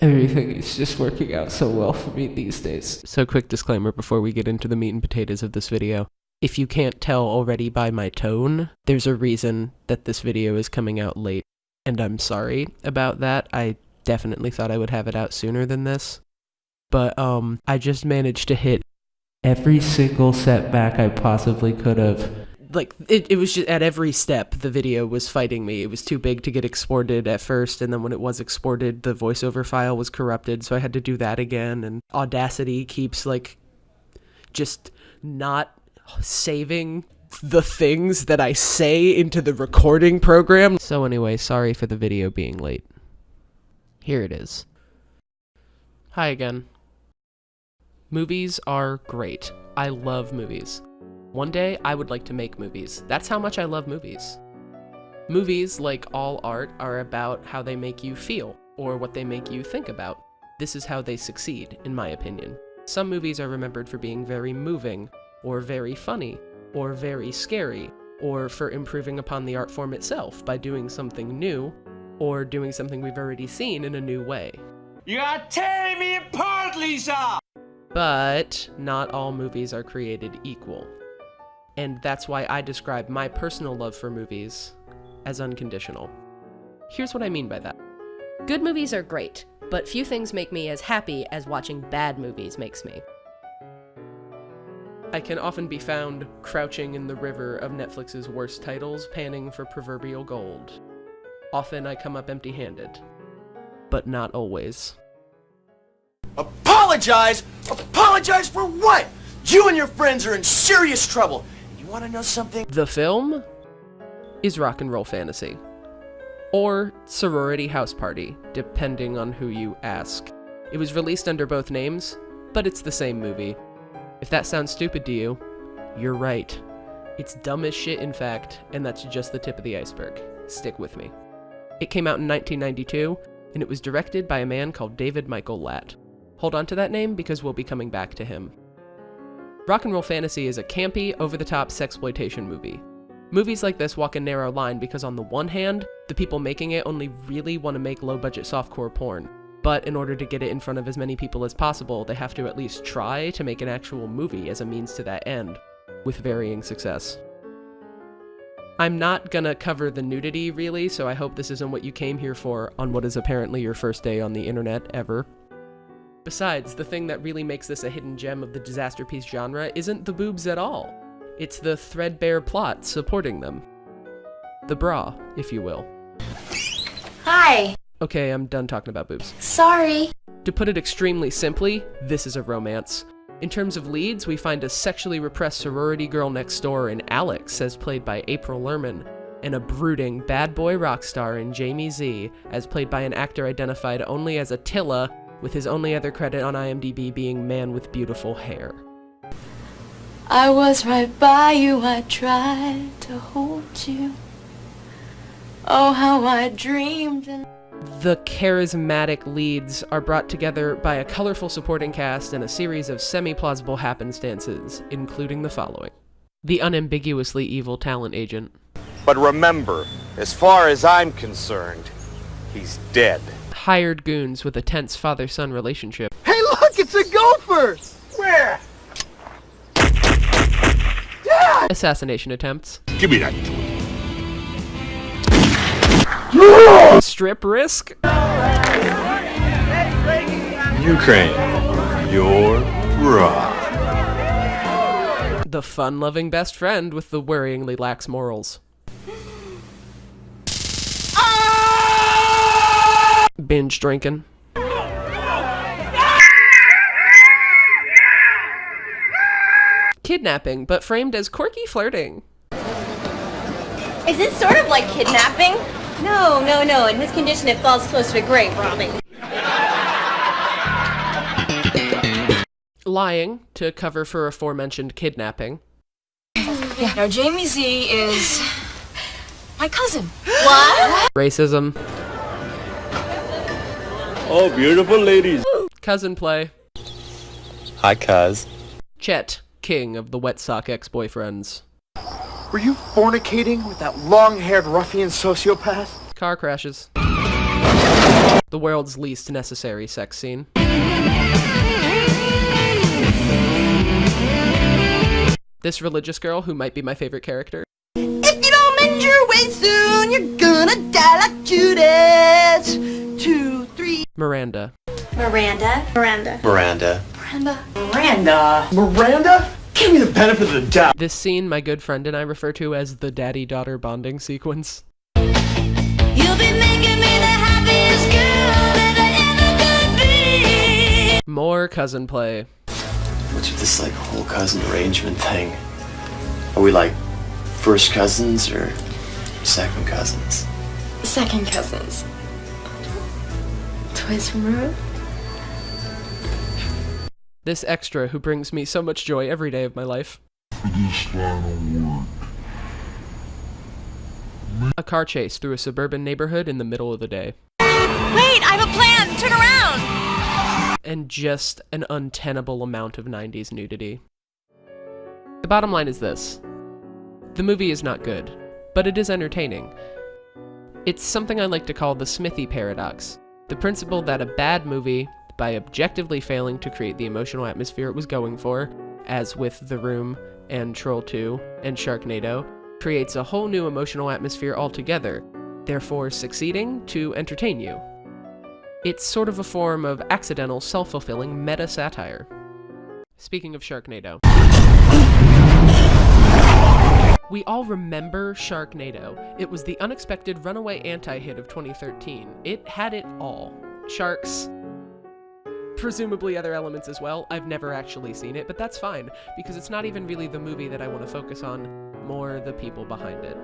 Everything is just working out so well for me these days. So quick disclaimer before we get into the meat and potatoes of this video. If you can't tell already by my tone, there's a reason that this video is coming out late. And I'm sorry about that. I definitely thought I would have it out sooner than this. But I just managed to hit every single setback I possibly could have. Like, it was just at every step, the video was fighting me. It was too big to get exported at first, and then when it was exported, the voiceover file was corrupted, so I had to do that again, and Audacity keeps, like, just not saving the things that I say into the recording program. So anyway, sorry for the video being late. Here it is. Hi again. Movies are great. I love movies. One day, I would like to make movies. That's how much I love movies. Movies, like all art, are about how they make you feel, or what they make you think about. This is how they succeed, in my opinion. Some movies are remembered for being very moving, or very funny, or very scary, or for improving upon the art form itself by doing something new, or doing something we've already seen in a new way. You are tearing me apart, Lisa! But not all movies are created equal. And that's why I describe my personal love for movies as unconditional. Here's what I mean by that. Good movies are great, but few things make me as happy as watching bad movies makes me. I can often be found crouching in the river of Netflix's worst titles, panning for proverbial gold. Often I come up empty-handed, but not always. Apologize? Apologize for what? You and your friends are in serious trouble. You want to know something? The film is Rock and Roll Fantasy, or Sorority House Party, depending on who you ask. It was released under both names, but it's the same movie. If that sounds stupid to you, you're right. It's dumb as shit, in fact, and that's just the tip of the iceberg. Stick with me. It came out in 1992, and it was directed by a man called David Michael Latt. Hold on to that name because we'll be coming back to him. Rock and Roll Fantasy is a campy, over-the-top sexploitation movie. Movies like this walk a narrow line because on the one hand, the people making it only really want to make low-budget softcore porn. But in order to get it in front of as many people as possible, they have to at least try to make an actual movie as a means to that end, with varying success. I'm not gonna cover the nudity, really, so I hope this isn't what you came here for on what is apparently your first day on the internet ever. Besides, the thing that really makes this a hidden gem of the disaster piece genre isn't the boobs at all. It's the threadbare plot supporting them. The bra, if you will. Hi. Okay, I'm done talking about boobs. Sorry. To put it extremely simply, this is a romance. In terms of leads, we find a sexually repressed sorority girl next door in Alex, as played by April Lerman, and a brooding bad boy rock star in Jamie Z, as played by an actor identified only as Attila, with his only other credit on IMDb being Man with Beautiful Hair. I was right by you, I tried to hold you. Oh, how I dreamed and... The charismatic leads are brought together by a colorful supporting cast and a series of semi-plausible happenstances, including the following. The unambiguously evil talent agent. But remember, as far as I'm concerned, he's dead. Hired goons with a tense father-son relationship. Hey, look, it's a gopher! Where? Dad! Assassination attempts. Give me that. Strip risk. Ukraine, you're raw. The fun-loving best friend with the worryingly lax morals. Binge drinking. Kidnapping, but framed as quirky flirting. Is it sort of like kidnapping? No. In his condition, it falls closer to grave robbing. Lying to cover for aforementioned kidnapping. Yeah, now Jamie Z is my cousin. What? Racism. Oh, beautiful ladies. Cousin play. Hi, cuz. Chet, king of the wet sock ex-boyfriends. Were you fornicating with that long-haired ruffian sociopath? Car crashes. The world's least necessary sex scene. This religious girl, who might be my favorite character. If you don't mend your way soon, you're gonna die like Judas. 2, 3. Miranda. Miranda. Miranda. Miranda. Miranda? Give me the benefit of the doubt. This scene my good friend and I refer to as the daddy-daughter bonding sequence. You'll be making me the happiest girl that I ever could be. More cousin play. What's with this, like, whole cousin arrangement thing? Are we, like, first cousins or second cousins? Second cousins. Twice removed. This extra who brings me so much joy every day of my life. A car chase through a suburban neighborhood in the middle of the day. Wait, I have a plan! Turn around! And just an untenable amount of 90s nudity. The bottom line is this. The movie is not good, but it is entertaining. It's something I like to call the Smithy paradox. The principle that a bad movie, by objectively failing to create the emotional atmosphere it was going for, as with The Room and Troll 2 and Sharknado, creates a whole new emotional atmosphere altogether, therefore succeeding to entertain you. It's sort of a form of accidental, self-fulfilling meta-satire. Speaking of Sharknado. We all remember Sharknado. It was the unexpected runaway anti-hit of 2013. It had it all. Sharks, presumably other elements as well. I've never actually seen it, but that's fine, because it's not even really the movie that I want to focus on, more the people behind it.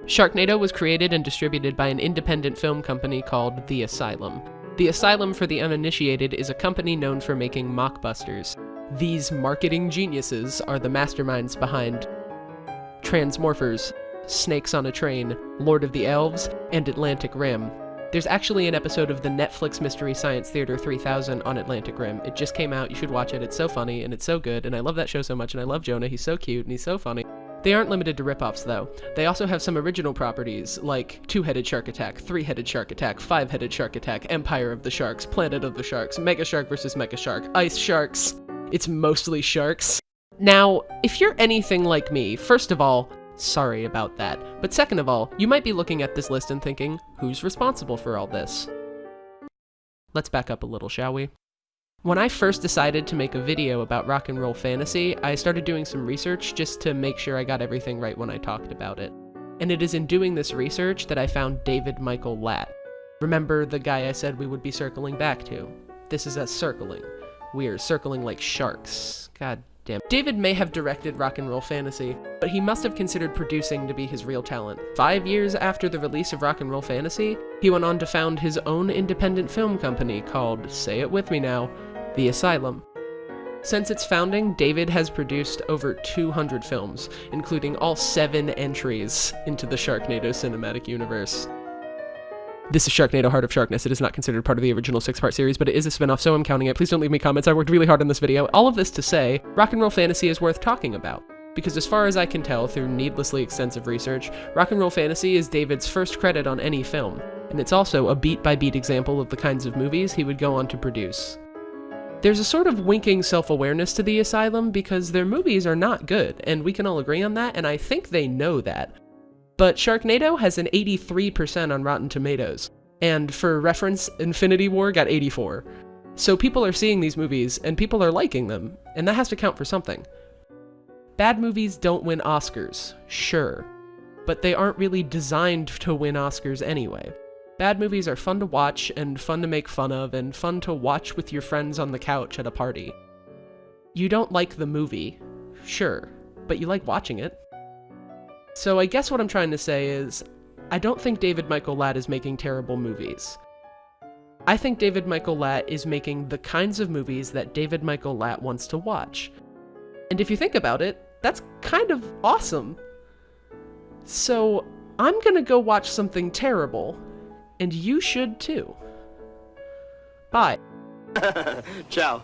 Sharknado was created and distributed by an independent film company called The Asylum. The Asylum, for the uninitiated, is a company known for making mockbusters. These marketing geniuses are the masterminds behind Transmorphers, Snakes on a Train, Lord of the Elves, and Atlantic Rim. There's actually an episode of the Netflix Mystery Science Theater 3000 on Atlantic Rim. It just came out, you should watch it, it's so funny, and it's so good, and I love that show so much, and I love Jonah, he's so cute, and he's so funny. They aren't limited to ripoffs, though. They also have some original properties, like Two-Headed Shark Attack, Three-Headed Shark Attack, Five-Headed Shark Attack, Empire of the Sharks, Planet of the Sharks, Mega Shark vs. Mega Shark, Ice Sharks. It's mostly sharks. Now, if you're anything like me, first of all, sorry about that. But second of all, you might be looking at this list and thinking, who's responsible for all this? Let's back up a little, shall we? When I first decided to make a video about rock and roll fantasy, I started doing some research just to make sure I got everything right when I talked about it. And it is in doing this research that I found David Michael Latt. Remember the guy I said we would be circling back to? This is us circling. We're circling like sharks. God damn. David may have directed rock and roll fantasy, but he must have considered producing to be his real talent. 5 years after the release of rock and roll fantasy, he went on to found his own independent film company called, say it with me now, The Asylum. Since its founding, David has produced over 200 films, including all 7 entries into the Sharknado cinematic universe. This is Sharknado Heart of Sharkness. It is not considered part of the original 6-part series, but it is a spin-off, so I'm counting it. Please don't leave me comments. I worked really hard on this video. All of this to say, rock and roll fantasy is worth talking about. Because as far as I can tell through needlessly extensive research, rock and roll fantasy is David's first credit on any film, and it's also a beat-by-beat example of the kinds of movies he would go on to produce. There's a sort of winking self-awareness to The Asylum because their movies are not good, and we can all agree on that, and I think they know that. But Sharknado has an 83% on Rotten Tomatoes, and for reference, Infinity War got 84. So people are seeing these movies, and people are liking them, and that has to count for something. Bad movies don't win Oscars, sure, but they aren't really designed to win Oscars anyway. Bad movies are fun to watch, and fun to make fun of, and fun to watch with your friends on the couch at a party. You don't like the movie, sure, but you like watching it. So I guess what I'm trying to say is, I don't think David Michael Latt is making terrible movies. I think David Michael Latt is making the kinds of movies that David Michael Latt wants to watch. And if you think about it, that's kind of awesome. So I'm gonna go watch something terrible, and you should too. Bye. Ciao.